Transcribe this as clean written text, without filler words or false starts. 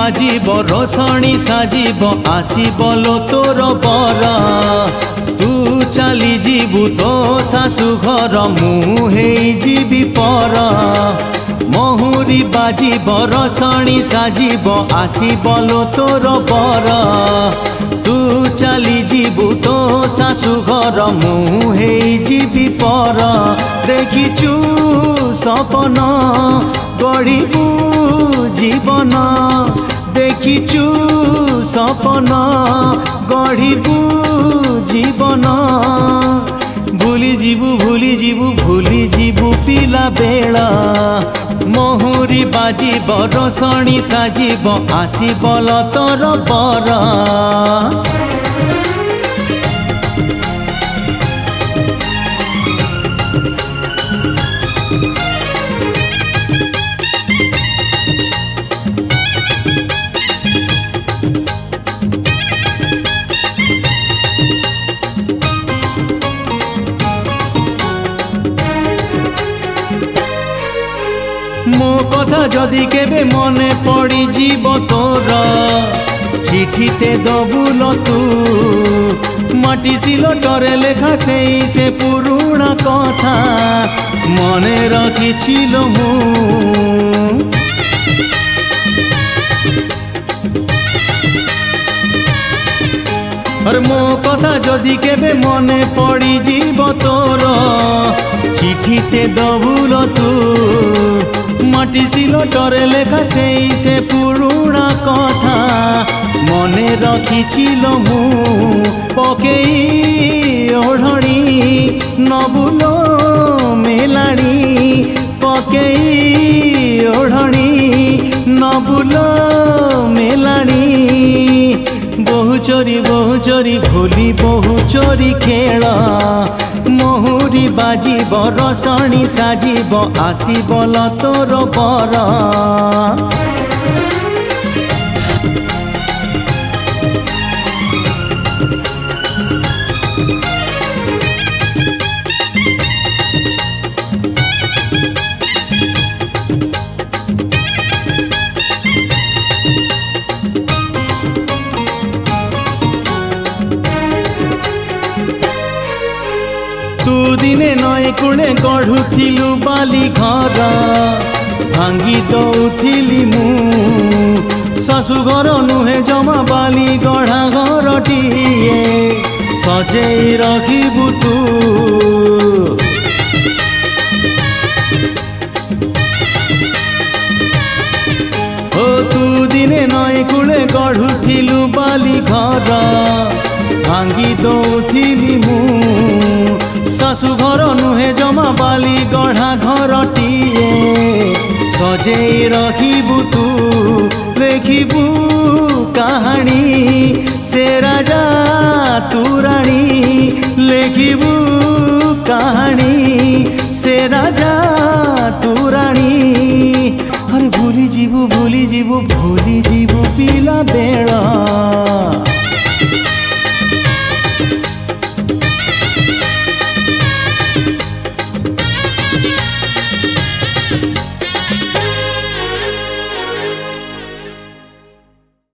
बाजिब रोषणी Sajib Asib लो तोर बर तू चली जीवु तो शाशु घर मुहे जीवी पर महुरी बाजिब रोषणी साजिब आसिब लो तोर बर तू चली जीवु तो शाशु घर मुहे जीवी पर देखिचु सपन गढ़िबु जीवन देखिचु सपन गढ़िबु जीवन भूली जीवु पिला बेला महुरी बाजिब रोषणी साजिब आसिब तोर बर मो कथा जदि केबे मने पड़ी जीव तोर चिठीते दबुल तू माटी सिलटरे लेखा से पुरुणा कथा मने रखिछिल मु मो कथा जदि केबे मने पड़ी जीव तोर चिठीते दबुल तू माटी सिलटरे लेखा से पुरुणा कथा मने रखिछिल मु पकेई ओढ़णी नबुल मेलाणी पकेई ओढ़णी नबुल मेलाणी बहु चोरी भूली बहु चोरी खेल महुरी बाजिब रोषणी साजिब आसिब तोर बर तू दिने नए कूले गढ़ुथिलु बाली घर भांगी दौथिली मु शाशु घर नुहे जमा बाली गढ़ा घरटिए सजेई रखिबु तू ओ तू दिने नए कूले गढ़ुथिलु बाली घर भांगी दौथिली मु शाशु घर नुहे जमा बाली गढ़ा घरटिए सजेई रखिबु तू लेखिबु कहानी से राजा तू रानी लेखिबु कहानी से राजा तू रानी अरे भूली जीवु पिला बेला